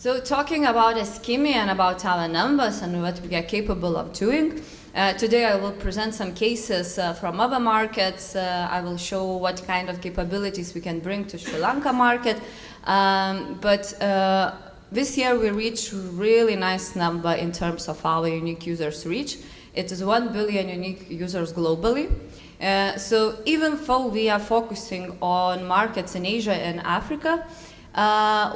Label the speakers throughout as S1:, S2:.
S1: So talking about Eskimi and about our numbers and what we are capable of doing, today I will present some cases from other markets. I will show what kind of capabilities we can bring to Sri Lanka market. This year we reached really nice number in terms of our unique users reach. It is 1 billion unique users globally. So even though we are focusing on markets in Asia and Africa,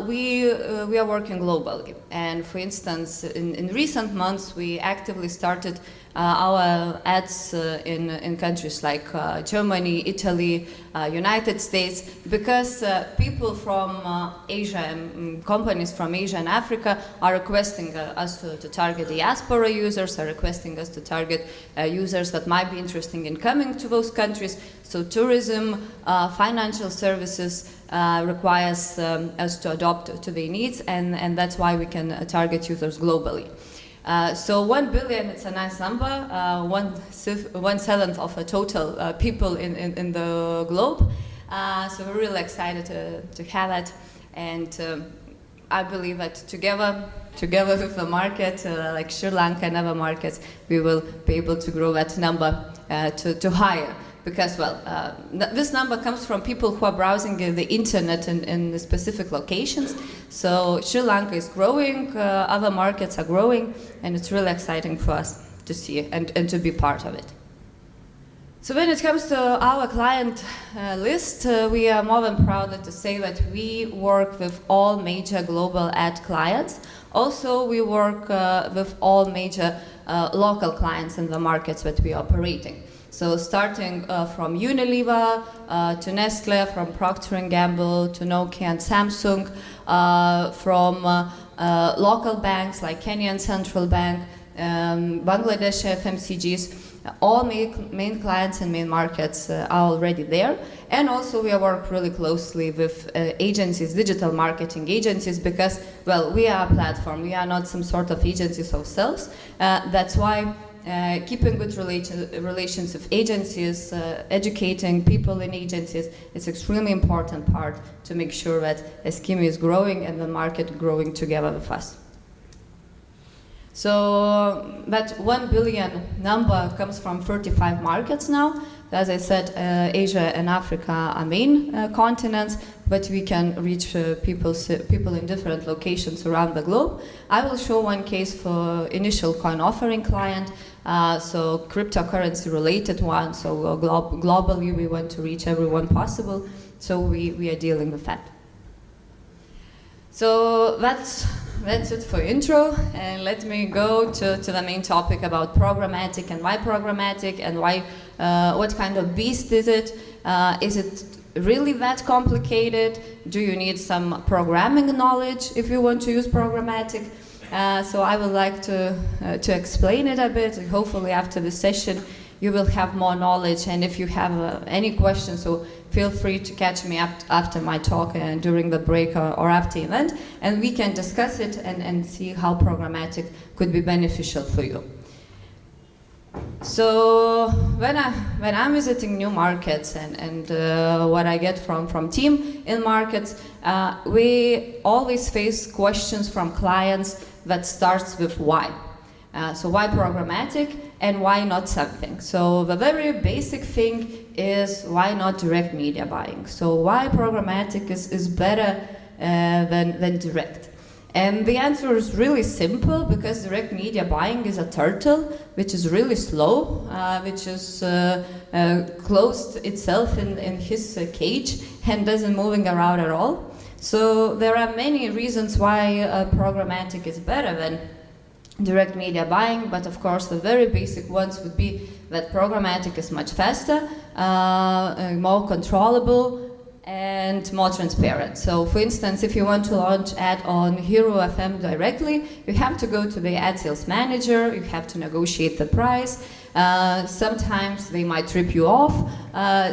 S1: we are working globally. And for instance, in recent months, we actively started our ads in countries like Germany, Italy, United States, because people from Asia and companies from Asia and Africa are requesting us to target diaspora users, are requesting us to target users that might be interested in coming to those countries. So tourism, financial services requires us to adopt to their needs, and that's why we can target users globally. So 1 billion, it's a nice number, 1/7 of a total people in the globe. So we're really excited to have it, and I believe that together with the market, like Sri Lanka and other markets, we will be able to grow that number to higher. Because, well, this number comes from people who are browsing the internet in the specific locations. So Sri Lanka is growing, other markets are growing, and it's really exciting for us to see and to be part of it. So when it comes to our client list, we are more than proud to say that we work with all major global ad clients. Also, we work with all major local clients in the markets that we are operating. So starting from Unilever to Nestle, from Procter & Gamble to Nokia and Samsung, from local banks like Kenyan Central Bank, Bangladesh FMCGs, all main clients and main markets are already there. And also we work really closely with agencies, digital marketing agencies, because, well, we are a platform, we are not some sort of agencies ourselves. That's why keeping good relations with agencies, educating people in agencies, it's extremely important part to make sure that Eskimi is growing and the market growing together with us. So that 1 billion number comes from 35 markets now. As I said, Asia and Africa are main continents, but we can reach people in different locations around the globe. I will show one case for initial coin offering client, so cryptocurrency related one, so globally we want to reach everyone possible, so we are dealing with that. So that's it for intro, and let me go to the main topic about programmatic and why programmatic and why, what kind of beast is it? Is it really that complicated? Do you need some programming knowledge if you want to use programmatic? So I would like to explain it a bit. Hopefully after the session you will have more knowledge, and if you have any questions, so feel free to catch me after my talk and during the break or after event, and we can discuss it and see how programmatic could be beneficial for you. So when I'm visiting new markets and what I get from team in markets, we always face questions from clients that starts with why. So why programmatic and why not something? So the very basic thing is why not direct media buying? So why programmatic is better than direct? And the answer is really simple, because direct media buying is a turtle which is really slow, which is closed itself in his cage and doesn't moving around at all. So there are many reasons why programmatic is better than direct media buying, but of course the very basic ones would be that programmatic is much faster, more controllable, and more transparent. So for instance, if you want to launch ad on Hero FM directly, you have to go to the ad sales manager, you have to negotiate the price. Sometimes they might rip you off,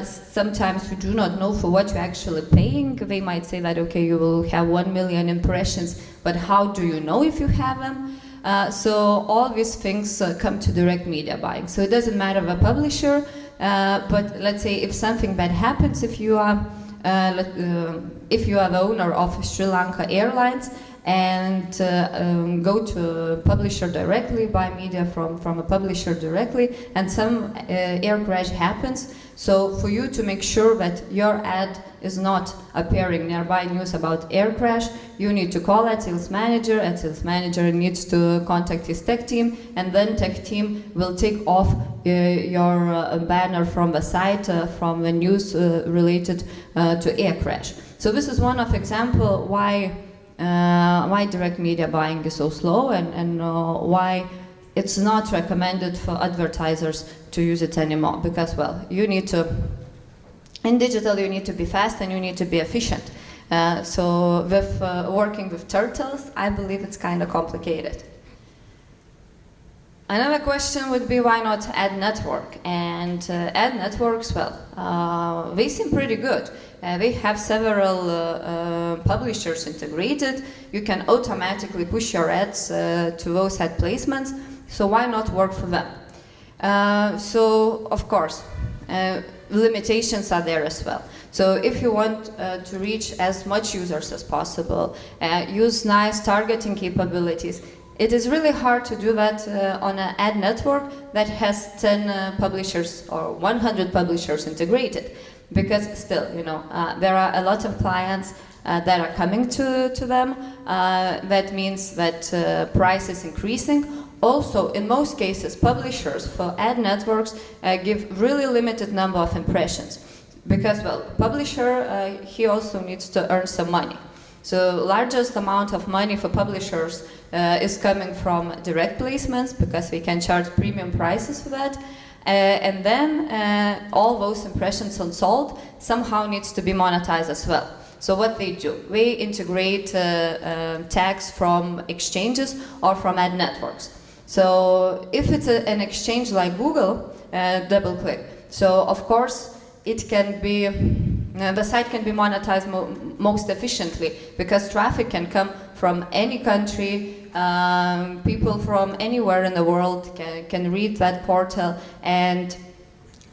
S1: sometimes you do not know for what you're actually paying. They might say that, okay, you will have 1 million impressions, but how do you know if you have them? So all these things come to direct media buying. So it doesn't matter the publisher, but let's say if something bad happens, if you are the owner of Sri Lanka Airlines and go to a publisher directly, buy media from a publisher directly, and some air crash happens. So for you to make sure that your ad is not appearing nearby news about air crash, you need to call a sales manager, and sales manager needs to contact his tech team, and then tech team will take off your banner from the site, from the news related to air crash. So this is one of example why direct media buying is so slow, and why it's not recommended for advertisers to use it anymore, because, well, you need to, in digital you need to be fast and you need to be efficient. So with working with turtles, I believe it's kind of complicated. Another question would be, why not ad network? And ad networks, well, they seem pretty good. They have several publishers integrated. You can automatically push your ads to those ad placements. So why not work for them? So of course, limitations are there as well. So if you want to reach as much users as possible, use nice targeting capabilities, it is really hard to do that on an ad network that has 10 publishers or 100 publishers integrated, because still, you know, there are a lot of clients that are coming to them. That means that price is increasing. Also, in most cases, publishers for ad networks give really limited number of impressions, because, well, publisher, he also needs to earn some money. So largest amount of money for publishers is coming from direct placements, because we can charge premium prices for that. And then all those impressions unsold somehow needs to be monetized as well. So what they do, they integrate tags from exchanges or from ad networks. So if it's an exchange like Google, double click. So of course it can be, the site can be monetized most efficiently, because traffic can come from any country. People from anywhere in the world can read that portal, and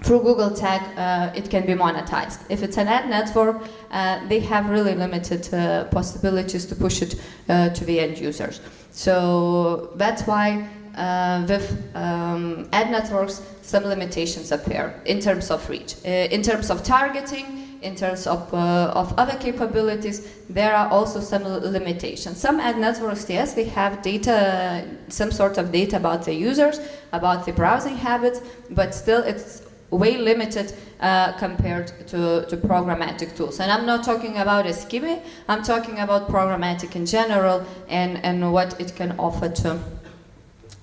S1: through Google tag it can be monetized. If it's an ad network, they have really limited possibilities to push it to the end users. So that's why with ad networks some limitations appear in terms of reach. In terms of targeting, in terms of other capabilities, there are also some limitations. Some ad networks, yes, they have data, some sort of data about the users, about the browsing habits, but still it's way limited compared to programmatic tools. And I'm not talking about Eskimi, I'm talking about programmatic in general, and what it can offer to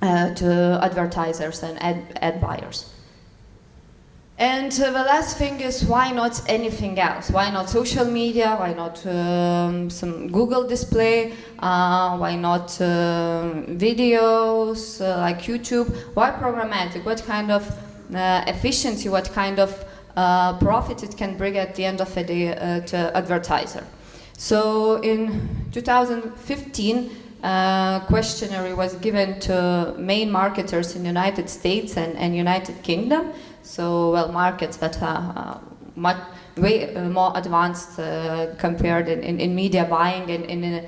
S1: advertisers and ad buyers. And the last thing is, why not anything else? Why not social media? Why not some Google display? Why not videos like YouTube? Why programmatic? What kind of efficiency, what kind of profit it can bring at the end of the day to advertiser? So in 2015, questionnaire was given to main marketers in United States and United Kingdom. So, well, markets that are way more advanced compared in media buying and in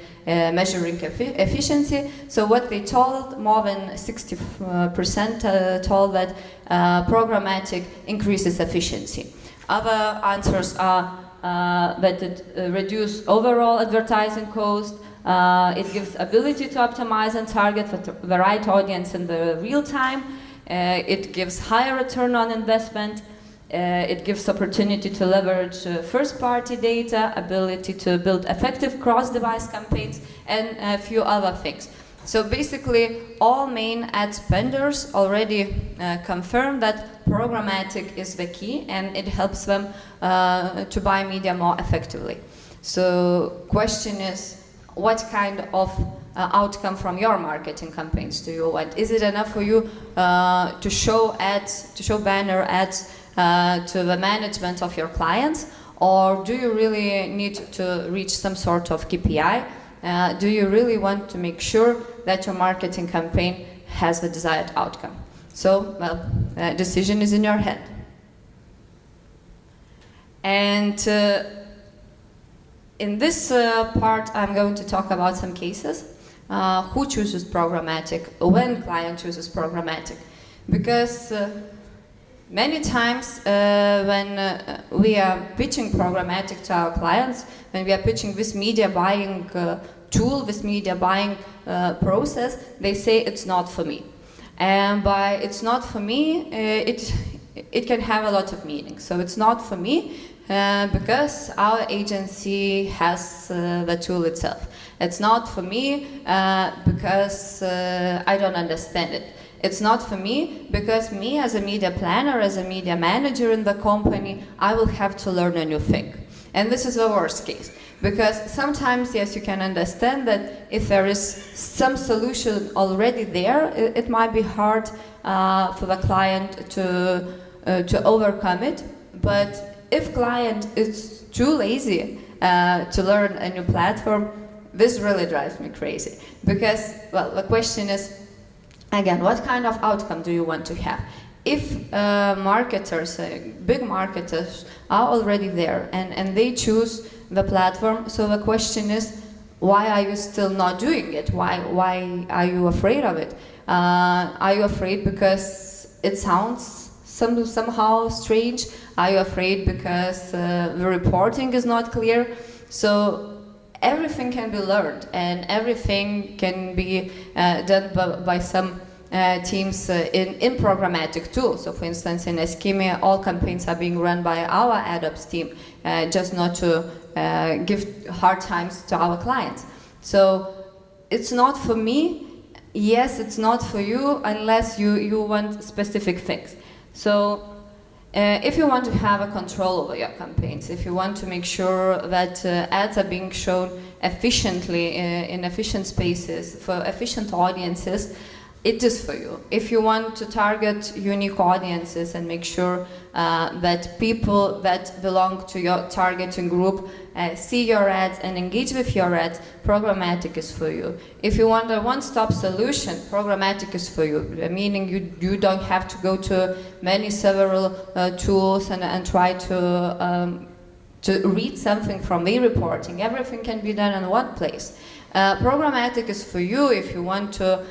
S1: measuring efficiency. So what they told, more than 60% told that programmatic increases efficiency. Other answers are that it reduces overall advertising cost. It gives ability to optimize and target the right audience in the real time. It gives higher return on investment. It gives opportunity to leverage first-party data, ability to build effective cross-device campaigns, and a few other things. So basically, all main ad spenders already confirm that programmatic is the key, and it helps them to buy media more effectively. So question is, what kind of outcome from your marketing campaigns do you want? Is it enough for you to show ads, to show banner ads to the management of your clients, or do you really need to reach some sort of KPI? Do you really want to make sure that your marketing campaign has the desired outcome? So, well, decision is in your hand. in this part, I'm going to talk about some cases. Who chooses programmatic, when client chooses programmatic. Because many times when we are pitching programmatic to our clients, when we are pitching this media buying tool, this media buying process, they say it's not for me. And by it's not for me, it can have a lot of meaning. So it's not for me because our agency has the tool itself. It's not for me because I don't understand it. It's not for me because me as a media planner, as a media manager in the company, I will have to learn a new thing. And this is the worst case. Because sometimes, yes, you can understand that if there is some solution already there, it might be hard for the client to overcome it. But if client is too lazy to learn a new platform, this really drives me crazy. Because, well, the question is, again, what kind of outcome do you want to have? If marketers, big marketers, are already there and they choose the platform, so the question is, why are you still not doing it? Why are you afraid of it? Are you afraid because it sounds somehow strange? Are you afraid because the reporting is not clear? So everything can be learned and everything can be done by some teams in programmatic tools. So for instance, in Eskimi, all campaigns are being run by our ad ops team, just not to give hard times to our clients. So it's not for me. Yes, it's not for you unless you want specific things. So if you want to have a control over your campaigns, if you want to make sure that ads are being shown efficiently in efficient spaces for efficient audiences, it is for you. If you want to target unique audiences and make sure that people that belong to your targeting group see your ads and engage with your ads, programmatic is for you. If you want a one-stop solution, programmatic is for you, meaning you don't have to go to several tools and try to read something from the reporting. Everything can be done in one place. Programmatic is for you if you want to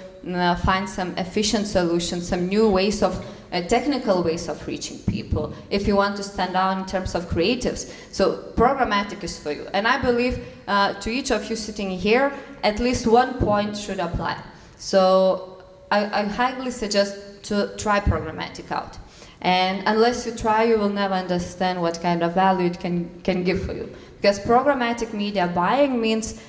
S1: find some efficient solutions, some new ways of technical ways of reaching people, if you want to stand out in terms of creatives. So programmatic is for you. And I believe to each of you sitting here, at least one point should apply. So I highly suggest to try programmatic out. And unless you try, you will never understand what kind of value it can give for you. Because programmatic media buying means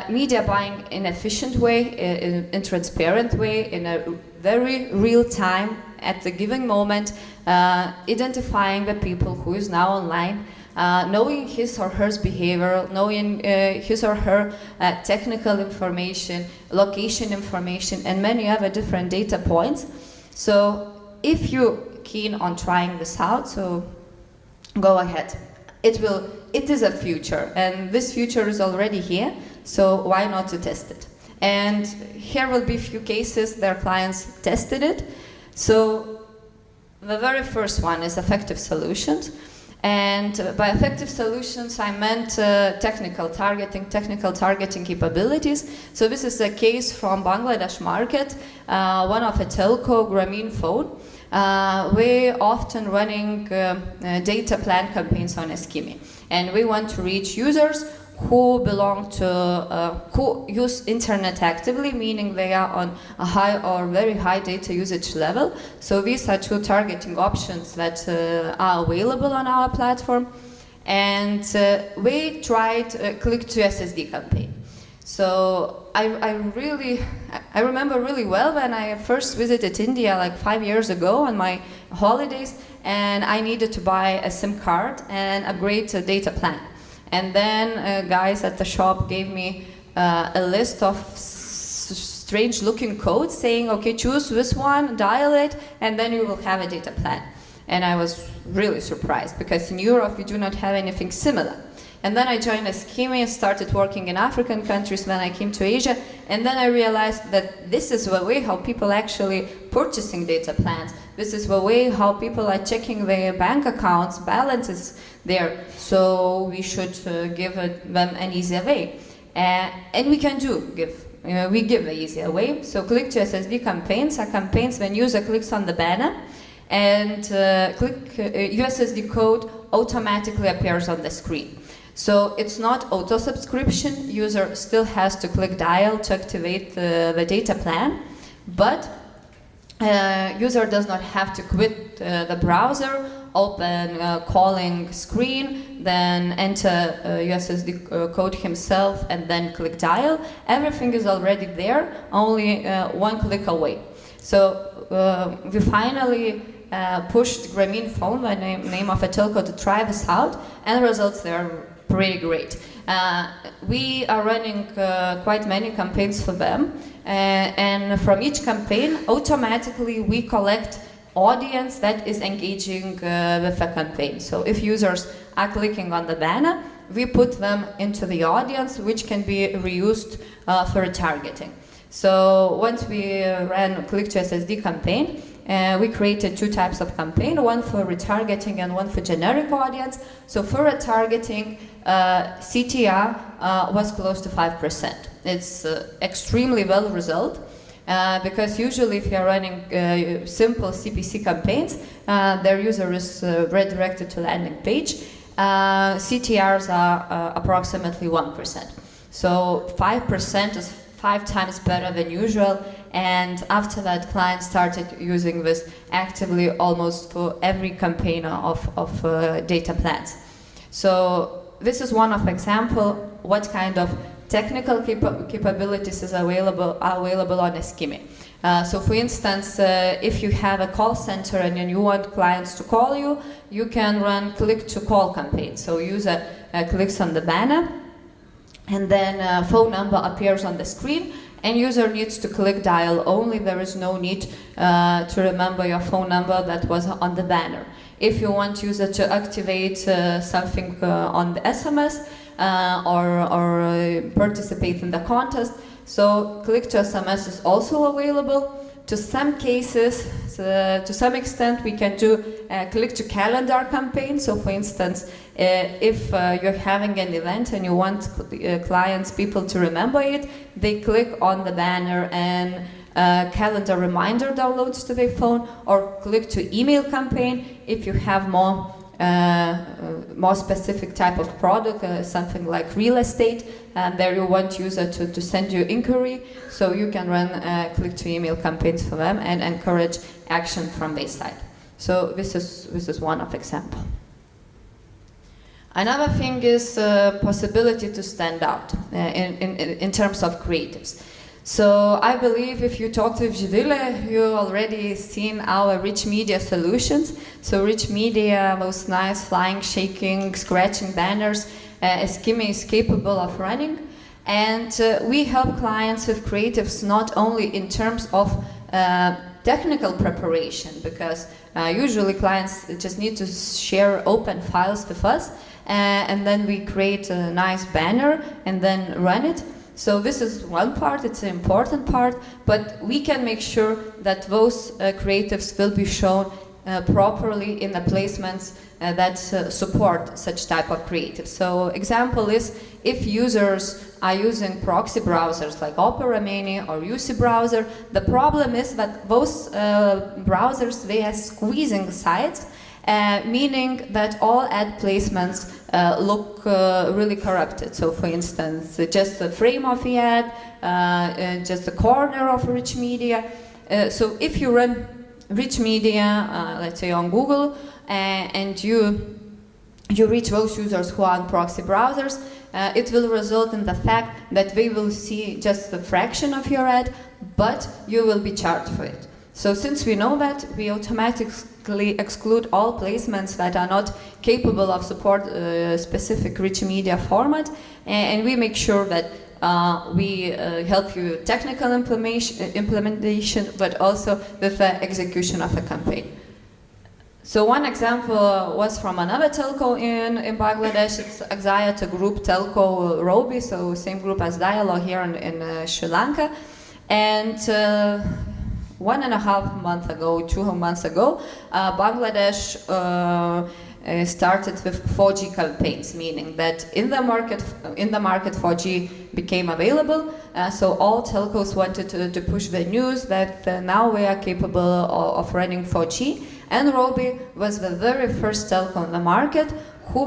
S1: media buying in an efficient way, in transparent way, in a very real time, at the given moment, identifying the people who is now online, knowing his or her behavior, knowing his or her technical information, location information, and many other different data points. So if you're keen on trying this out, so go ahead. It is a future, and this future is already here, so why not to test it? And here will be a few cases their clients tested it. So the very first one is effective solutions. And by effective solutions, I meant technical targeting capabilities. So this is a case from Bangladesh market, one of a telco, Grameenphone. We're often running data plan campaigns on Eskimi, and we want to reach users who belong to, who use internet actively, meaning they are on a high or very high data usage level. So these are two targeting options that are available on our platform. And we tried click to SSD campaign. So I remember really well when I first visited India like 5 years ago on my holidays, and I needed to buy a SIM card and upgrade a data plan. And then guys at the shop gave me a list of strange looking codes saying, okay, choose this one, dial it, and then you will have a data plan. And I was really surprised because in Europe we do not have anything similar. And then I joined Eskimi, started working in African countries, then I came to Asia, and then I realized that this is the way how people actually purchasing data plans. This is the way how people are checking their bank accounts, balances there. So we should give them an easier way. And we can we give the easier way. So click to SSD campaigns are campaigns when user clicks on the banner and USSD code automatically appears on the screen. So it's not auto subscription. User still has to click dial to activate the data plan, but user does not have to quit the browser, open calling screen, then enter USSD code himself, and then click dial. Everything is already there, only one click away. So we finally pushed Grameenphone, the name of a telco, to try this out, and the results there pretty great. We are running quite many campaigns for them, and from each campaign, automatically we collect audience that is engaging with a campaign. So if users are clicking on the banner, we put them into the audience, which can be reused for retargeting. So once we ran Click to SSD campaign, we created two types of campaign, one for retargeting and one for generic audience. So for retargeting, CTR was close to 5%. It's extremely well result, because usually if you're running simple CPC campaigns, their user is redirected to landing page. CTRs are approximately 1%. So 5% is 5 times better than usual, and after that clients started using this actively almost for every campaign of data plans. So this is one of example what kind of technical capabilities is available on Eskimi. So for instance, if you have a call center and you want clients to call you, you can run click to call campaign. So user clicks on the banner, and then phone number appears on the screen, and user needs to click dial only. There is no need to remember your phone number that was on the banner. If you want user to activate something on the SMS or participate in the contest, so click to SMS is also available. To some cases, to some extent, we can do click to calendar campaign. So for instance, if you're having an event and you want clients, people to remember it, they click on the banner and calendar reminder downloads to their phone, or click to email campaign if you have more specific type of product, something like real estate, and there you want user to send you inquiry, so you can run click to email campaigns for them and encourage action from their side. So this is one of example. Another thing is possibility to stand out in terms of creatives. So I believe if you talk to Živile, you already seen our rich media solutions. So rich media, those nice flying, shaking, scratching banners, Eskimi is capable of running. And we help clients with creatives not only in terms of technical preparation, because usually clients just need to share open files with us, and then we create a nice banner and then run it. So this is one part, it's an important part, but we can make sure that those creatives will be shown properly in the placements that support such type of creative. So example is if users are using proxy browsers like Opera Mini or UC browser, the problem is that those browsers, they are squeezing sites, meaning that all ad placements look really corrupted. So for instance, just the frame of the ad, just the corner of rich media. So if you run rich media, let's say on Google, and you reach those users who are on proxy browsers, it will result in the fact that they will see just a fraction of your ad, but you will be charged for it. So since we know that, we automatically exclude all placements that are not capable of support specific rich media format, and we make sure that we help you technical implementation, but also with the execution of a campaign. So one example was from another telco in Bangladesh. It's Axiata Group Telco Robi, so same group as Dialog here in Sri Lanka. And 1.5 months ago, 2 months ago, Bangladesh started with 4G campaigns, meaning that in the market 4G became available. So all telcos wanted to push the news that now we are capable of running 4G. And Robi was the very first telco in the market who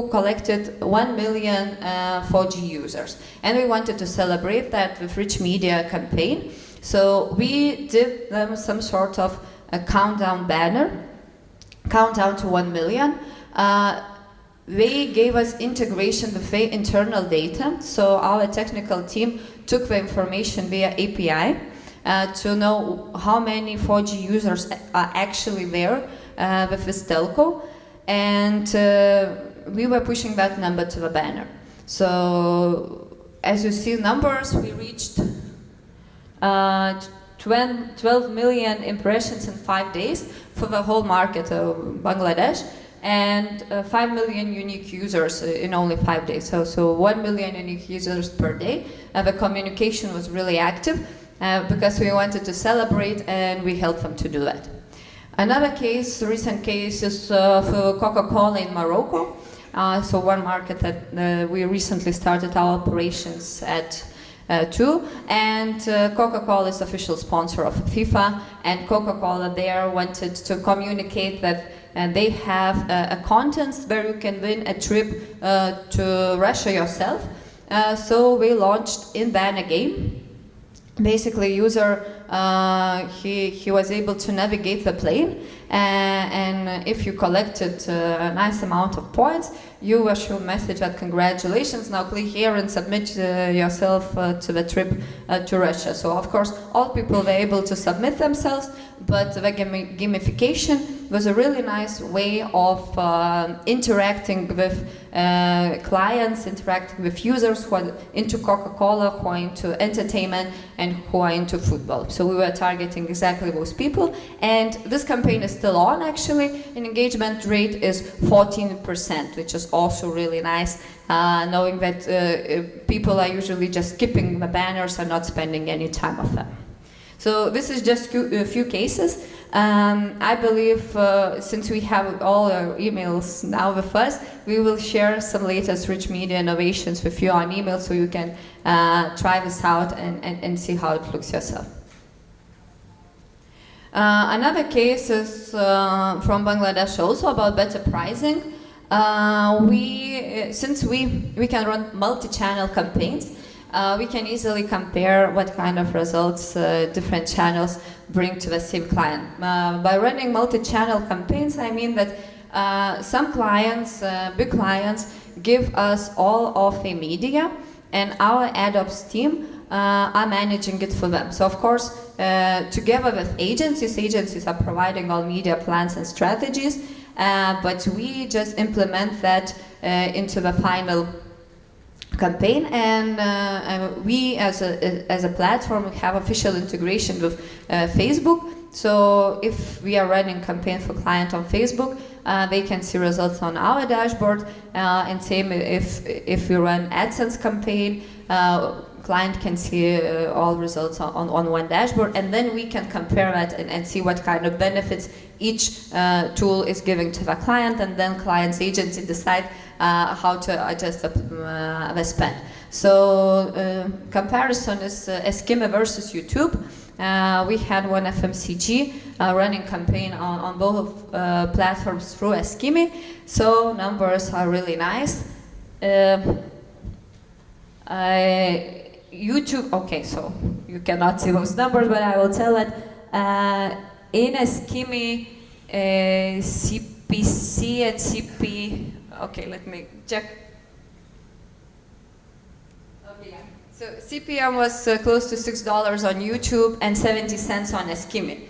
S1: collected 1 million 4G users. And we wanted to celebrate that with rich media campaign. So we did them some sort of a countdown banner, countdown to 1 million. They gave us integration with the internal data. So our technical team took the information via API to know how many 4G users are actually there with this telco, and we were pushing that number to the banner. So as you see numbers, we reached 12 million impressions in 5 days for the whole market of Bangladesh, and 5 million unique users in only 5 days. So 1 million unique users per day. The communication was really active. Because we wanted to celebrate, and we helped them to do that. Another case, recent case, is for Coca-Cola in Morocco. So one market that we recently started our operations at too, and Coca-Cola is official sponsor of FIFA, and Coca-Cola there wanted to communicate that they have a contest where you can win a trip to Russia yourself. So we launched in-ban a game. Basically, user he was able to navigate the plane, and if you collected a nice amount of points, you were shown a message that congratulations, now click here and submit yourself to the trip to Russia. So of course all people were able to submit themselves, but the gamification was a really nice way of interacting with clients, interacting with users who are into Coca-Cola, who are into entertainment, and who are into football. So we were targeting exactly those people, and this campaign is still on actually, and engagement rate is 14%, which is also really nice, knowing that people are usually just skipping the banners and not spending any time on them. So this is just a few cases. I believe since we have all our emails now with us, we will share some latest rich media innovations with you on email, so you can try this out and see how it looks yourself. Another case is from Bangladesh, also about better pricing. Since we can run multi-channel campaigns, we can easily compare what kind of results different channels bring to the same client. By running multi-channel campaigns, I mean that some clients, big clients, give us all of the media, and our ad ops team are managing it for them. So of course, together with agencies are providing all media plans and strategies, but we just implement that into the final campaign, and we as a platform have official integration with Facebook. So if we are running campaign for client on Facebook, they can see results on our dashboard, and same if we run AdSense campaign, client can see all results on one dashboard, and then we can compare that and see what kind of benefits each tool is giving to the client, and then client's agency decide how to adjust the spend. So comparison is Eskimi versus YouTube. We had one FMCG running campaign on both platforms through Eskimi, so numbers are really nice. YouTube, okay, so you cannot see those numbers, but I will tell it. In Eskimi, CPC and CP, okay, let me check. Okay, yeah. So CPM was close to $6 on YouTube and 70 cents on Eskimi.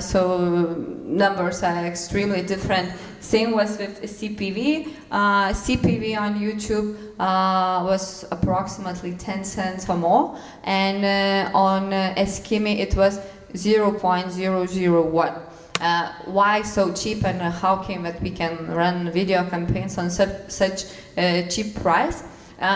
S1: So numbers are extremely different. Same was with CPV. CPV on YouTube was approximately 10 cents or more, and on Eskimi it was 0.001. why so cheap and how came that we can run video campaigns on such cheap price.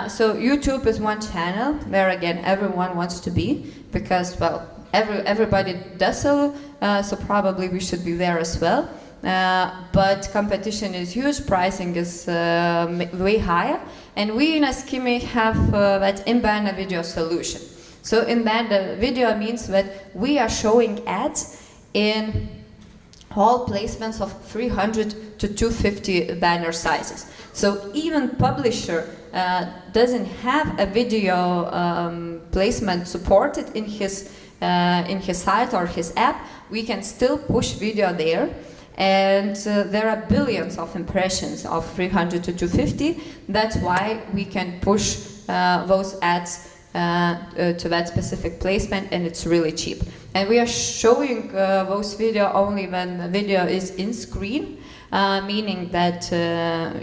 S1: So YouTube is one channel where again everyone wants to be, because well everybody does so, so probably we should be there as well. But competition is huge, pricing is way higher, and we in Eskimi have that in-banner video solution. So in-banner video means that we are showing ads in all placements of 300 to 250 banner sizes. So even publisher doesn't have a video placement supported in his site or his app, we can still push video there. And there are billions of impressions of 300 to 250. That's why we can push those ads to that specific placement, and it's really cheap. And we are showing those video only when the video is in screen, meaning that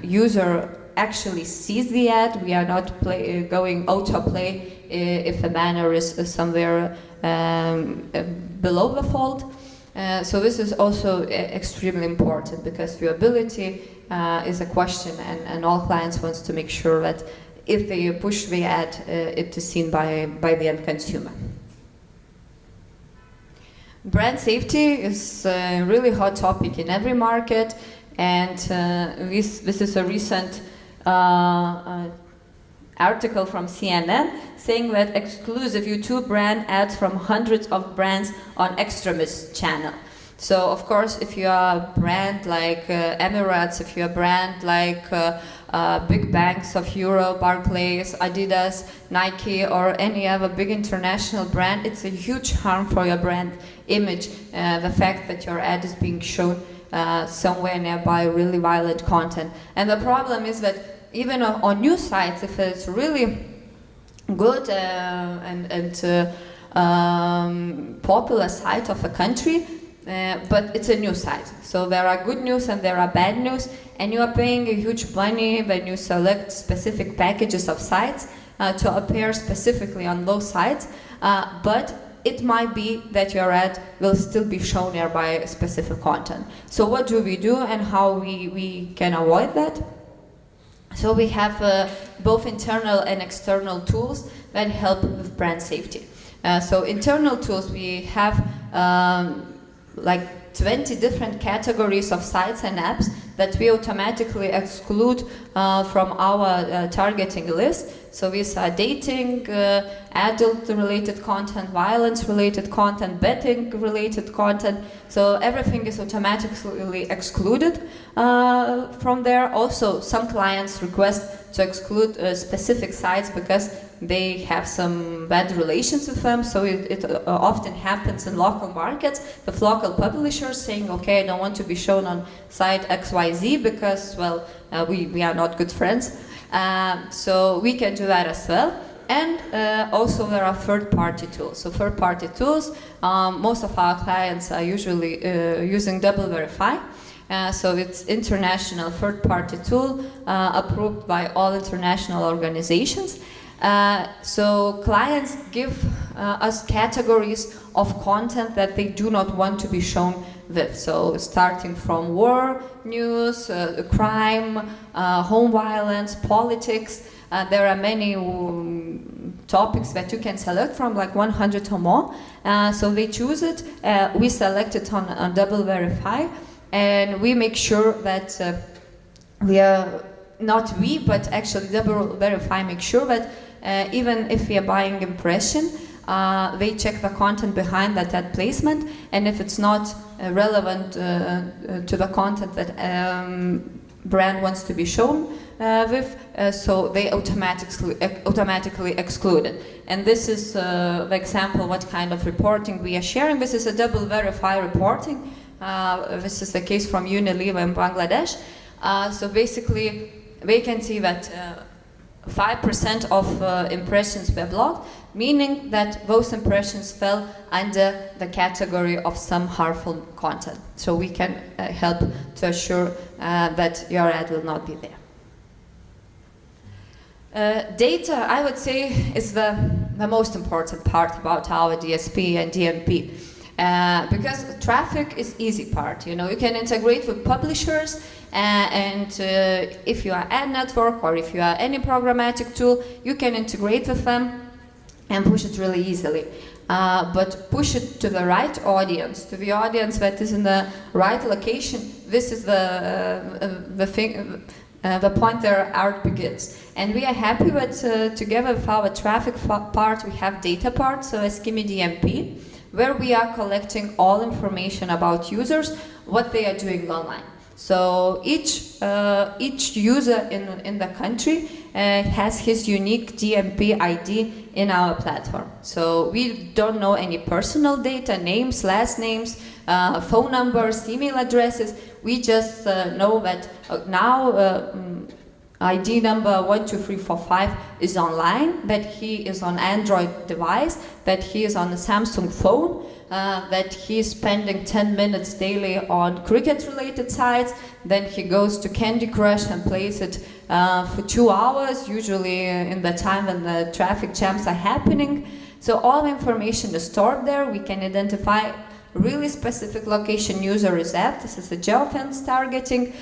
S1: user actually sees the ad. We are not going autoplay if a banner is somewhere below the fold. So this is also extremely important, because viewability is a question, and all clients want to make sure that if they push the ad, it is seen by the end consumer. Brand safety is a really hot topic in every market, and this is a recent article from CNN saying that exclusive YouTube brand ads from hundreds of brands on Extremist channel. So of course, if you are a brand like Emirates, if you are a brand like big banks of Europe, Barclays, Adidas, Nike, or any other big international brand, it's a huge harm for your brand image, the fact that your ad is being shown somewhere nearby really violent content. And the problem is that even on news sites, if it's really good and popular site of a country, but it's a news site. So there are good news and there are bad news, and you are paying a huge money when you select specific packages of sites to appear specifically on those sites, but it might be that your ad will still be shown nearby specific content. So what do we do, and how we can avoid that? So we have both internal and external tools that help with brand safety. So internal tools, we have like 20 different categories of sites and apps that we automatically exclude from our targeting list. So these are dating, adult-related content, violence-related content, betting-related content. So everything is automatically excluded from there. Also, some clients request to exclude specific sites because they have some bad relations with them. So it often happens in local markets, with local publishers saying, okay, I don't want to be shown on site XYZ because, well, we are not good friends. So we can do that as well. And also there are third-party tools. So third-party tools, most of our clients are usually using Double Verify. So it's international third-party tool approved by all international organizations. So clients give us categories of content that they do not want to be shown with. So starting from war news, crime, home violence, politics, there are many topics that you can select from, like 100 or more. So they choose it, we select it on Double Verify, and we make sure that we are, not we, but actually Double Verify make sure that even if we are buying impression, they check the content behind that ad placement, and if it's not relevant to the content that brand wants to be shown with, so they automatically exclude it. And this is the example what kind of reporting we are sharing. This is a Double Verify reporting. This is the case from Unilever in Bangladesh. So basically, we can see that 5% of impressions were blocked, meaning that those impressions fell under the category of some harmful content. So we can help to assure that your ad will not be there. Data, I would say, is the most important part about our DSP and DMP. Because traffic is easy part. You know, you can integrate with publishers, and if you are ad network or if you are any programmatic tool, you can integrate with them and push it really easily. But push it to the right audience, to the audience that is in the right location. This is the thing, the point where art begins. And we are happy that together with our traffic part, we have data part, so Eskimi DMP, where we are collecting all information about users, what they are doing online. So each user in the country has his unique DMP ID in our platform. So we don't know any personal data, names, last names, phone numbers, email addresses. We just know that now ID number 12345 is online, that he is on Android device, that he is on a Samsung phone, that he is spending 10 minutes daily on cricket-related sites, then he goes to Candy Crush and plays it for 2 hours, usually in the time when the traffic jams are happening. So all information is stored there. We can identify really specific location user is at. This is the geofence targeting.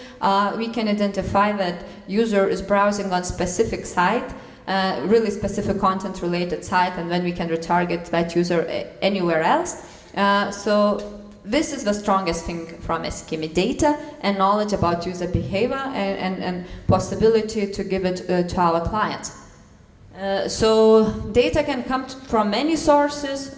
S1: We can identify that user is browsing on specific site, really specific content related site, and then we can retarget that user anywhere else. So this is the strongest thing from Eskimi: data and knowledge about user behavior and possibility to give it to our clients. So data can come from many sources,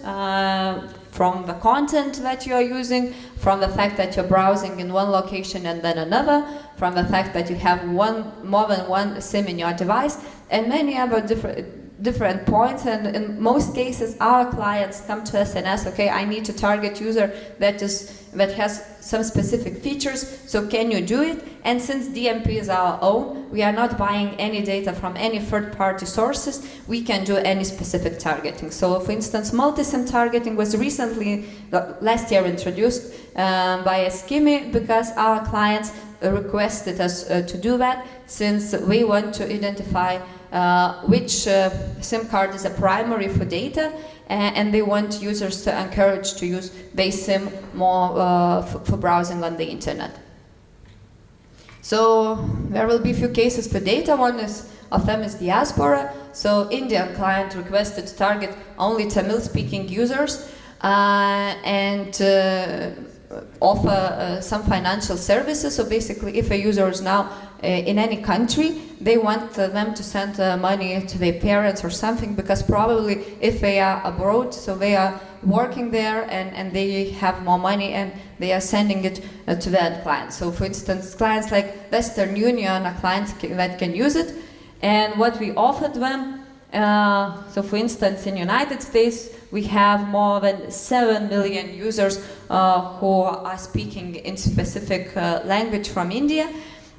S1: from the content that you are using, from the fact that you're browsing in one location and then another, from the fact that you have more than one SIM in your device, and many other different points. And in most cases, our clients come to us and ask, okay, I need to target user that has some specific features, so can you do it? And since DMP is our own, we are not buying any data from any third-party sources, we can do any specific targeting. So for instance, multi-SIM targeting was recently, last year, introduced by Eskimi because our clients requested us to do that, since we want to identify which SIM card is a primary for data, and they want users to encourage to use base SIM more for browsing on the internet. So there will be a few cases for data. One of them is diaspora. So Indian client requested to target only Tamil-speaking users and offer some financial services. So basically, if a user is now in any country, they want them to send money to their parents or something, because probably if they are abroad, so they are working there and they have more money and they are sending it to their clients. So for instance, clients like Western Union are clients that can use it. And what we offered them, so for instance, in United States, we have more than 7 million users who are speaking in specific language from India.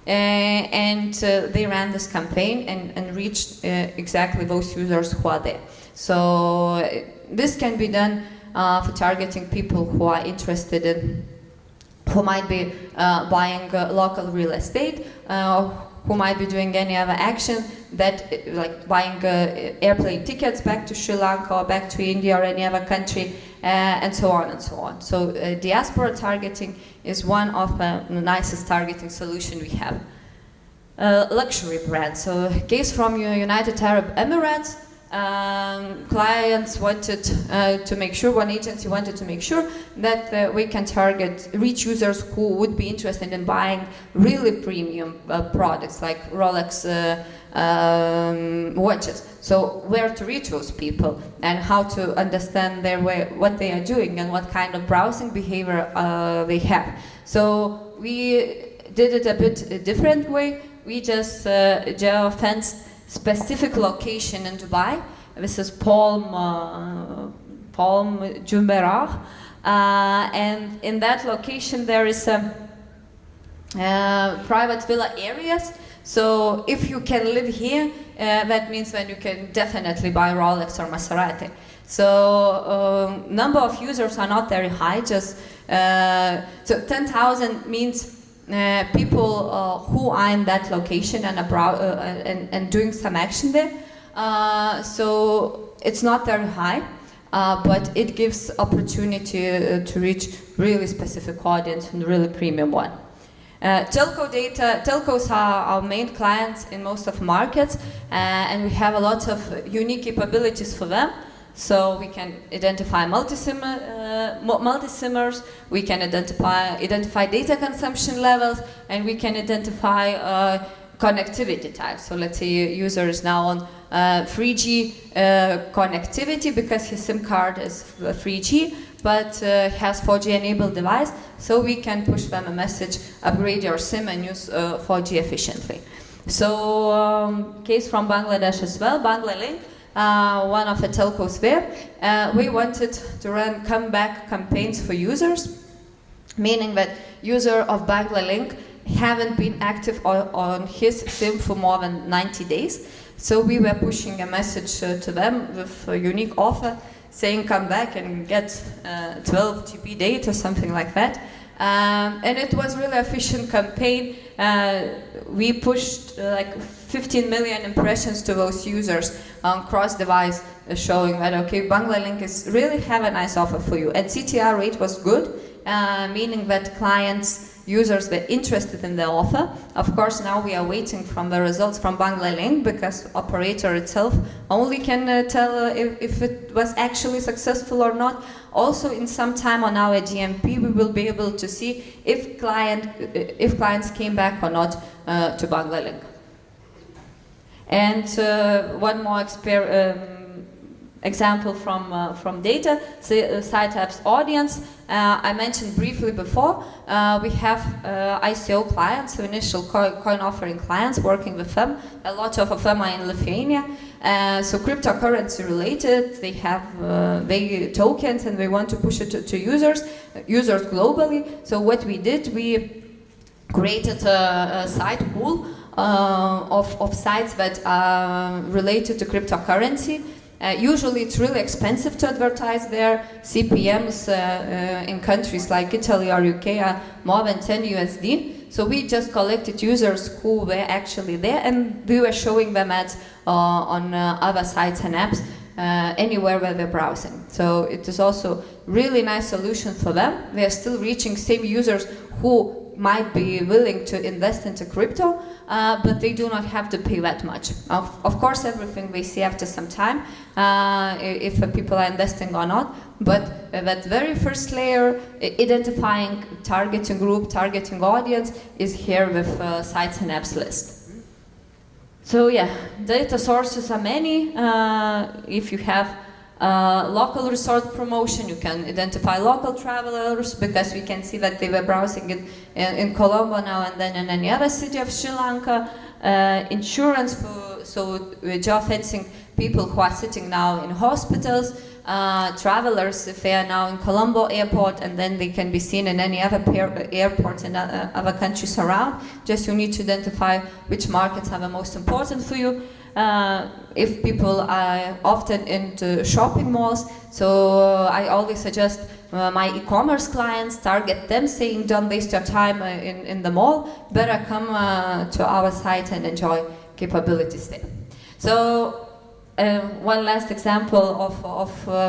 S1: And they ran this campaign and reached exactly those users who are there. So this can be done for targeting people who are interested in, who might be buying local real estate, who might be doing any other action, that like buying airplane tickets back to Sri Lanka or back to India or any other country, and so on and so on. So diaspora targeting is one of the nicest targeting solution we have. Luxury brand. So case from United Arab Emirates. Clients wanted to make sure, one agency wanted to make sure that we can reach users who would be interested in buying really premium products like Rolex watches. So where to reach those people and how to understand their way, what they are doing and what kind of browsing behavior they have. So we did it a bit different way. We just geo-fenced specific location in Dubai. This is Palm Jumeirah, and in that location there is some private villa areas. So if you can live here, that means that you can definitely buy Rolex or Maserati. So number of users are not very high. Just so 10,000 means people who are in that location and doing some action there. So it's not very high. but it gives opportunity to reach really specific audience and really premium one. Telcos are our main clients in most of markets, and we have a lot of unique capabilities for them. So we can identify multi-simmers, we can identify data consumption levels, and we can identify connectivity types. So let's say a user is now on 3G connectivity because his SIM card is 3G, but has 4G enabled device, so we can push them a message, upgrade your SIM and use 4G efficiently. So case from Bangladesh as well, Banglalink, one of the telcos there, we wanted to run comeback campaigns for users, meaning that user of Banglalink haven't been active on his SIM for more than 90 days. So we were pushing a message to them with a unique offer, saying come back and get 12 GB data, something like that. And it was really efficient campaign. We pushed like 15 million impressions to those users on cross-device, showing that okay, Banglalink is really have a nice offer for you. And CTR rate was good, meaning that users were interested in the offer. Of course, now we are waiting from the results from Banglalink because operator itself only can tell if it was actually successful or not. Also, in some time on our GMP, we will be able to see if clients came back or not to Banglalink. And one more example from data, site apps audience. I mentioned briefly before, we have ICO clients, so initial coin offering clients, working with them. A lot of them are in Lithuania. So cryptocurrency related, they have they tokens and they want to push it to users globally. So what we did, we created a site pool of sites that are related to cryptocurrency. Usually it's really expensive to advertise there. CPMs in countries like Italy or UK are more than 10 USD. So we just collected users who were actually there and we were showing them ads on other sites and apps anywhere where they're browsing. So it is also really nice solution for them. They are still reaching same users who might be willing to invest into crypto, but they do not have to pay that much. Of course, everything we see after some time, if people are investing or not, but that very first layer, identifying targeting group, targeting audience, is here with sites and apps list. So yeah, data sources are many. If you have local resort promotion, you can identify local travelers because we can see that they were browsing it in Colombo now and then in any other city of Sri Lanka. Insurance, so geofencing people who are sitting now in hospitals, travelers if they are now in Colombo airport and then they can be seen in any other airport in other countries around. Just you need to identify which markets are the most important for you. If people are often into shopping malls, so I always suggest my e-commerce clients, target them saying don't waste your time in the mall, better come to our site and enjoy capabilities there. So one last example of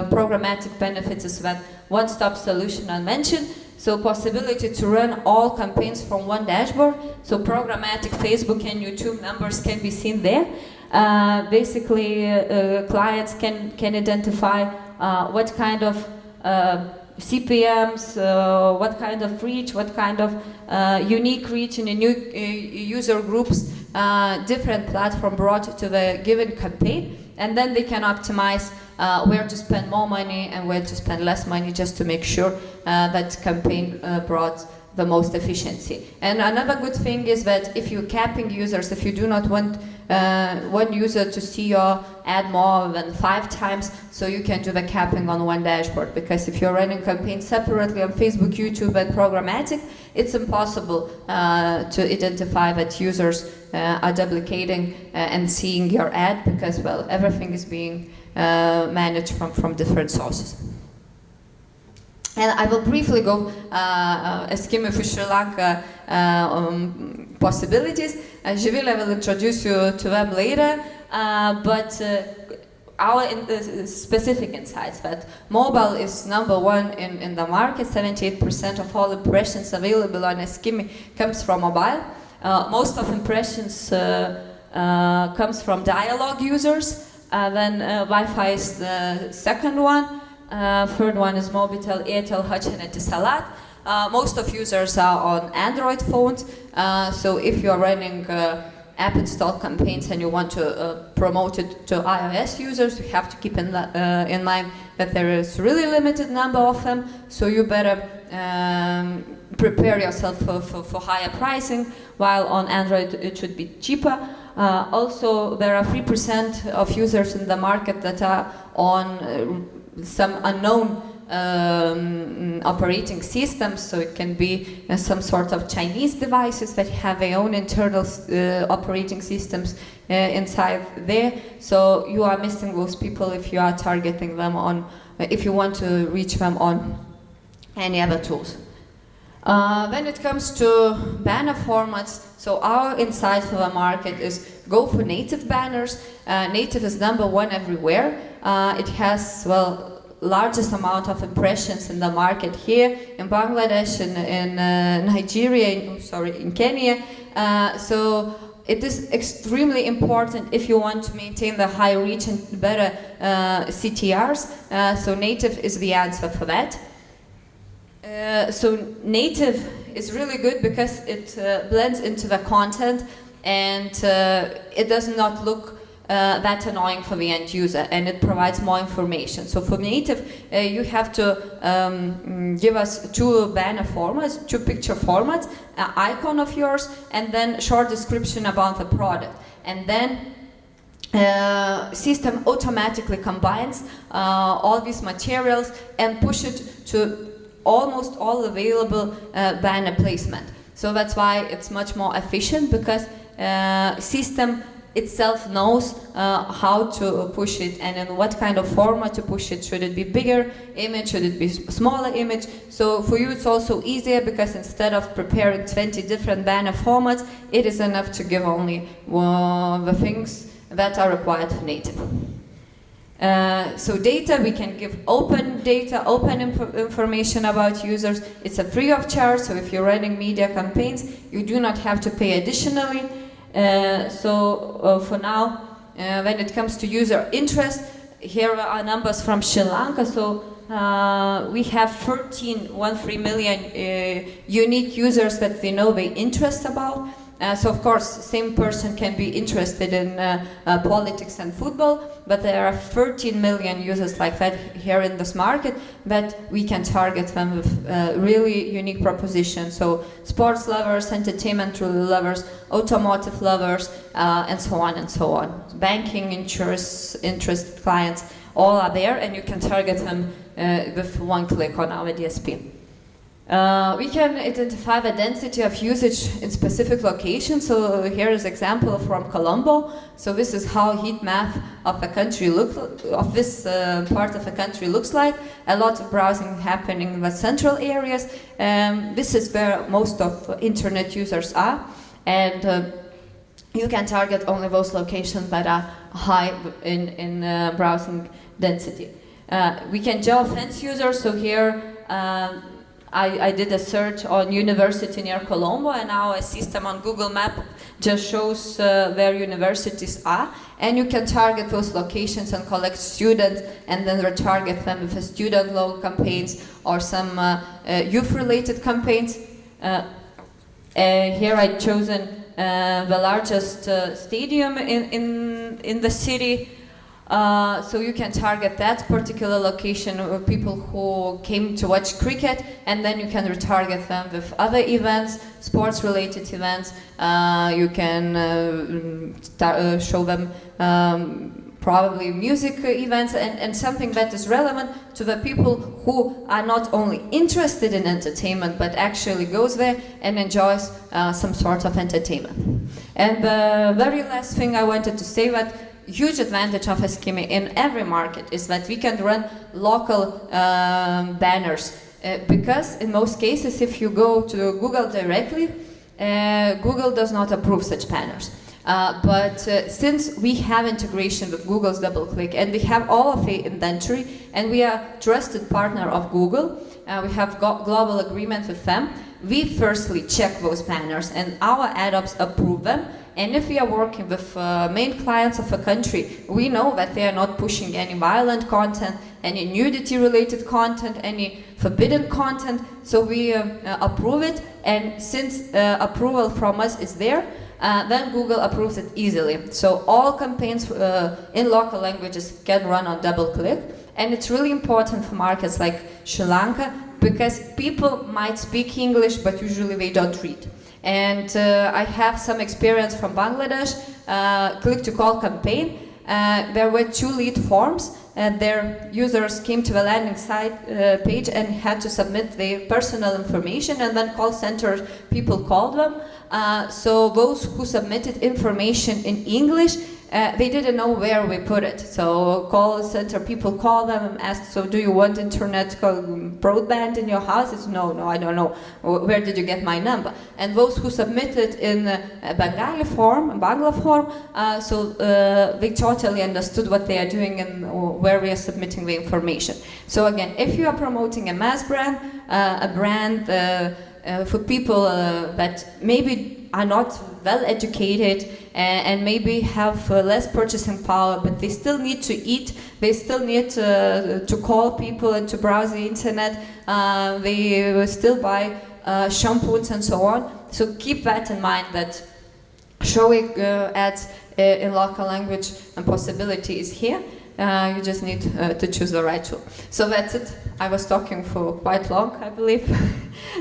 S1: programmatic benefits is that one-stop solution I mentioned. So possibility to run all campaigns from one dashboard. So programmatic Facebook and YouTube numbers can be seen there. Basically, clients can identify what kind of CPMs, what kind of reach, what kind of unique reach in a new user groups, different platform brought to the given campaign, and then they can optimize where to spend more money and where to spend less money just to make sure that campaign brought the most efficiency. And another good thing is that if you're capping users, if you do not want one user to see your ad more than 5 times, so you can do the capping on one dashboard, because if you're running campaigns separately on Facebook, YouTube and Programmatic, it's impossible to identify that users are duplicating and seeing your ad, because, well, everything is being managed from different sources. And I will briefly go Eskimi for Sri Lanka possibilities. Živile will introduce you to them later, but our specific insights that mobile is number one in the market. 78% of all impressions available on Eskimi comes from mobile. Most of impressions comes from dialogue users. Then Wi-Fi is the second one. Third one is Mobitel, Airtel, Hutch and Etisalat. Most of users are on Android phones. So if you're running app install campaigns and you want to promote it to iOS users, you have to keep in mind that there is really limited number of them, so you better prepare yourself for higher pricing, while on Android it should be cheaper. Also, there are 3% of users in the market that are on some unknown operating systems, so it can be some sort of Chinese devices that have their own internal operating systems inside there. So you are missing those people if you are targeting them on, if you want to reach them on any other tools. When it comes to banner formats, so our insight for the market is go for native banners. Native is number one everywhere. It has, well, largest amount of impressions in the market here in Bangladesh, in Nigeria, in Kenya. So it is extremely important if you want to maintain the high reach and better CTRs. So native is the answer for that. So native is really good because it blends into the content, and it does not look that annoying for the end user, and it provides more information. So for native, you have to give us two banner formats, two picture formats, an icon of yours, and then short description about the product. And then system automatically combines all these materials and push it to almost all available banner placement. So that's why it's much more efficient, because system itself knows how to push it and in what kind of format to push it. Should it be bigger image? Should it be smaller image? So for you it's also easier, because instead of preparing 20 different banner formats, it is enough to give only the things that are required for native. So data, we can give open data, open information about users. It's a free of charge, so if you're running media campaigns, you do not have to pay additionally. For now, when it comes to user interest, here are numbers from Sri Lanka. So we have 13 million unique users that we know their interest about. So of course, same person can be interested in politics and football, but there are 13 million users like that here in this market that we can target them with really unique propositions. So sports lovers, entertainment lovers, automotive lovers, and so on and so on. Banking, insurance, interest clients, all are there, and you can target them with one click on our DSP. We can identify the density of usage in specific locations. So here is an example from Colombo. So this is how heat map of the country of this part of the country looks like. A lot of browsing happening in the central areas. This is where most of internet users are, and you can target only those locations that are high in browsing density. We can geofence users. So here. I did a search on university near Colombo, and now a system on Google Map just shows where universities are, and you can target those locations and collect students and then retarget them with student loan campaigns or some youth-related campaigns. Here I've chosen the largest stadium in the city. So you can target that particular location of people who came to watch cricket, and then you can retarget them with other events, sports-related events. You can show them probably music events and something that is relevant to the people who are not only interested in entertainment, but actually goes there and enjoys some sort of entertainment. And the very last thing I wanted to say, that huge advantage of Eskimi in every market is that we can run local banners, because in most cases, if you go to Google directly, Google does not approve such banners. But since we have integration with Google's DoubleClick and we have all of the inventory and we are trusted partner of Google, we have got global agreement with them, we firstly check those banners and our ad ops approve them. And if we are working with main clients of a country, we know that they are not pushing any violent content, any nudity-related content, any forbidden content. So we approve it, and since approval from us is there, then Google approves it easily. So all campaigns in local languages can run on DoubleClick, and it's really important for markets like Sri Lanka because people might speak English, but usually they don't read. And I have some experience from Bangladesh, click-to-call campaign. There were 2 lead forms, and their users came to the landing site page and had to submit their personal information, and then call center people called them. So those who submitted information in English, they didn't know where we put it. So call center people called them and asked, so do you want internet broadband in your house? It's no, I don't know. Where did you get my number? And those who submitted in Bengali form, Bangla form, so they totally understood what they are doing and where we are submitting the information. So again, if you are promoting a mass brand, a brand for people that maybe are not well educated and maybe have less purchasing power, but they still need to eat, they still need to call people and to browse the internet, they still buy shampoos and so on. So keep that in mind, that showing ads in local language and possibility is here. You just need to choose the right tool. So that's it. I was talking for quite long, I believe.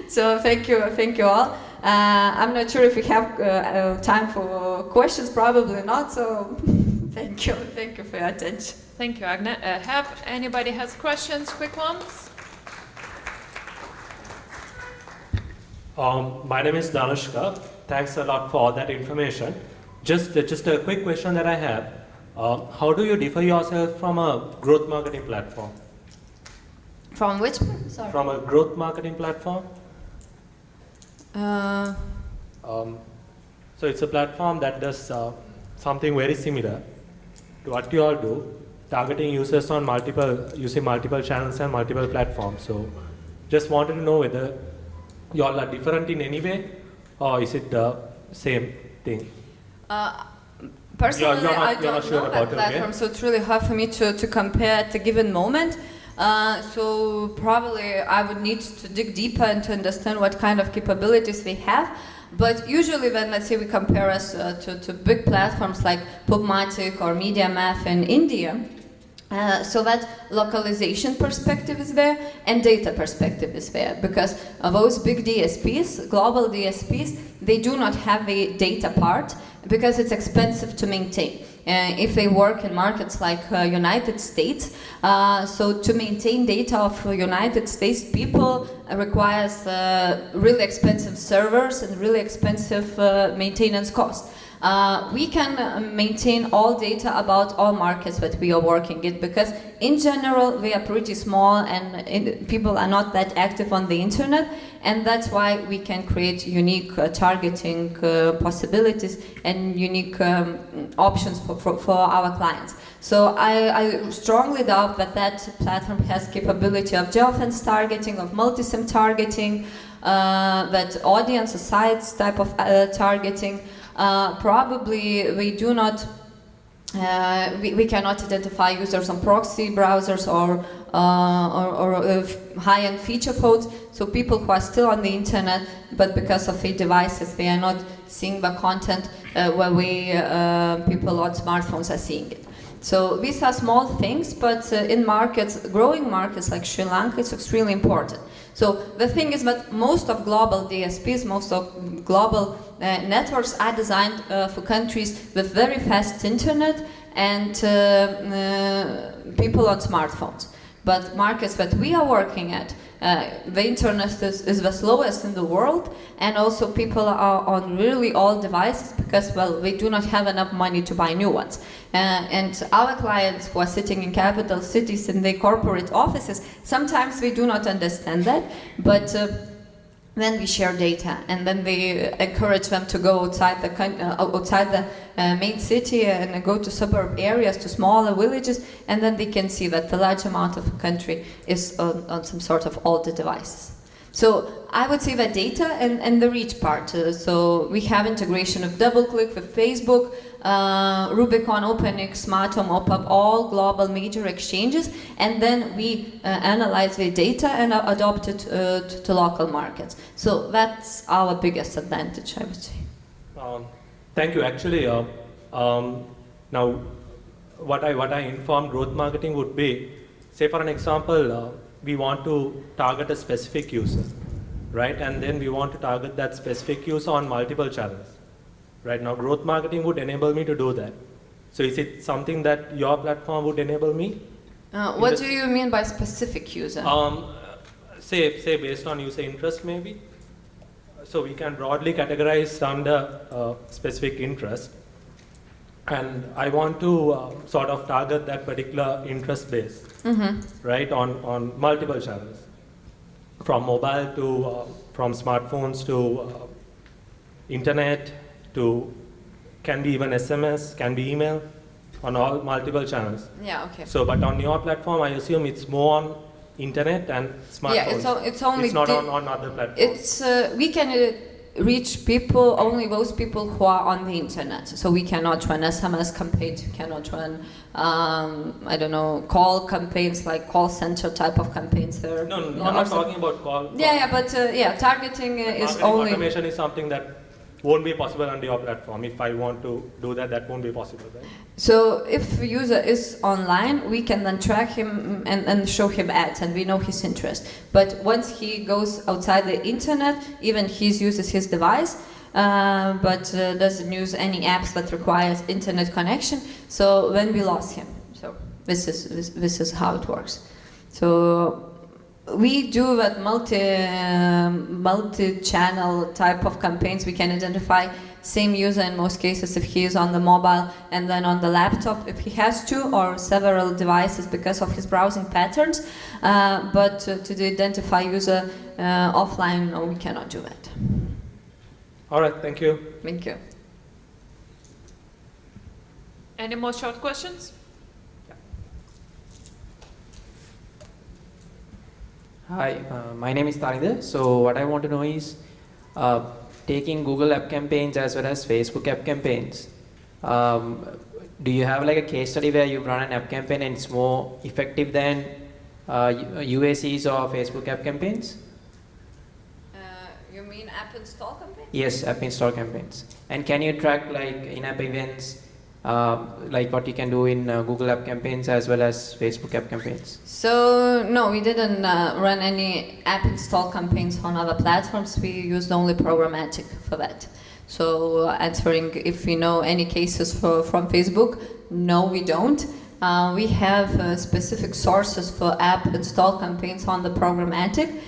S1: So thank you all. I'm not sure if we have time for questions, probably not. So thank you for your attention.
S2: Thank you, Agne. Have anybody has questions? Quick ones.
S3: My name is Danushka. Thanks a lot for all that information. Just a quick question that I have. How do you differ yourself from a growth marketing platform?
S1: From which? Sorry.
S3: From a growth marketing platform? So it's a platform that does something very similar to what you all do, targeting users on using multiple channels and multiple platforms. So just wanted to know whether you all are different in any way, or is it the same thing?
S1: Personally, I don't know that platform, so it's really hard for me to compare at a given moment. So probably I would need to dig deeper and to understand what kind of capabilities they have. But usually when, let's say, we compare us to big platforms like Programmatic or MediaMath in India, so that localization perspective is there and data perspective is there, because those big DSPs, global DSPs, they do not have a data part because it's expensive to maintain. If they work in markets like United States, so to maintain data of United States people requires really expensive servers and really expensive maintenance costs. We can maintain all data about all markets that we are working in, because in general we are pretty small and people are not that active on the internet, and that's why we can create unique targeting possibilities and unique options for our clients. So I strongly doubt that platform has capability of geofence targeting, of multi-sim targeting, that audience sites type of targeting. Probably we do not, we cannot identify users on proxy browsers or high-end feature phones. So people who are still on the internet, but because of their devices, they are not seeing the content where people on smartphones are seeing it. So these are small things, but in markets, growing markets like Sri Lanka, it's extremely important. So the thing is that most of global DSPs, most of global networks are designed for countries with very fast internet and people on smartphones. But markets that we are working at, the internet is the slowest in the world, and also people are on really old devices because, well, we do not have enough money to buy new ones. And our clients who are sitting in capital cities in their corporate offices, sometimes we do not understand that, but then we share data, and then we encourage them to go outside the main city and go to suburb areas, to smaller villages, and then they can see that the large amount of the country is on some sort of older devices. So I would say that data and the reach part. So we have integration of DoubleClick with Facebook, Rubicon, OpenX, Smart Home, OPUP, all global major exchanges, and then we analyze the data and adopt it to local markets. So that's our biggest advantage, I would say.
S3: Thank you. Actually, now what I informed growth marketing would be, say for an example, we want to target a specific user, right? And then we want to target that specific user on multiple channels. Right now, growth marketing would enable me to do that. So is it something that your platform would enable me?
S1: What do you mean by specific user?
S3: Say based on user interest maybe. So we can broadly categorize under specific interest. And I want to sort of target that particular interest base, right, on multiple channels. From mobile to, from smartphones to internet, to can be even SMS, can be email, on all multiple channels.
S1: Yeah, okay.
S3: So, but on your platform, I assume it's more on internet and smartphones.
S1: Yeah, it's only.
S3: It's not on other platforms.
S1: It's we can reach people, only those people who are on the internet. So we cannot run SMS campaigns. We cannot run I don't know, call campaigns, like call center type of campaigns. There.
S3: No, I'm not talking about call.
S1: Yeah, but targeting is
S3: marketing
S1: only.
S3: Automation is something that won't be possible on your platform. If I want to do that, that won't be possible, right?
S1: So if a user is online, we can then track him and show him ads, and we know his interest. But once he goes outside the internet, even he uses his device, but doesn't use any apps that requires internet connection. So then we lost him. So this is how it works. So we do that multi-channel type of campaigns. We can identify same user in most cases if he is on the mobile, and then on the laptop if he has two or several devices because of his browsing patterns. But to identify user offline, no, we cannot do that.
S3: All right, thank you.
S1: Thank you.
S2: Any more short questions?
S4: Hi, my name is Taninder. So what I want to know is, taking Google App Campaigns as well as Facebook App Campaigns, do you have like a case study where you run an app campaign and it's more effective than UACs or Facebook App Campaigns?
S1: You mean app install campaign?
S4: Yes, app install campaigns. And can you track like in-app events, like what you can do in Google App Campaigns as well as Facebook App Campaigns?
S1: So no, we didn't run any app install campaigns on other platforms. We used only Programmatic for that. So answering if we know any cases from Facebook, no, we don't. We have specific sources for app install campaigns on the Programmatic.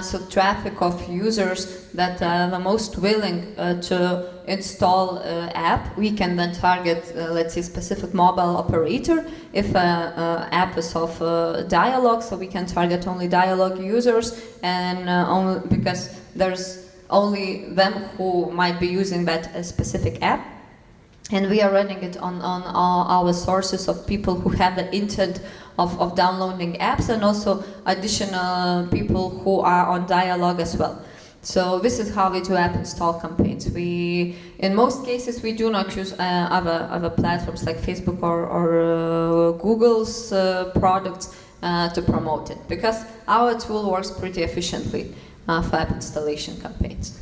S1: So traffic of users that are the most willing to install app, we can then target, let's say, specific mobile operator. If app is of dialogue, so we can target only dialogue users, and only because there's only them who might be using that specific app. And we are running it on our sources of people who have the intent of downloading apps, and also additional people who are on dialogue as well. So this is how we do app install campaigns. In most cases, we do not use other platforms like Facebook or Google's products to promote it, because our tool works pretty efficiently for app installation campaigns.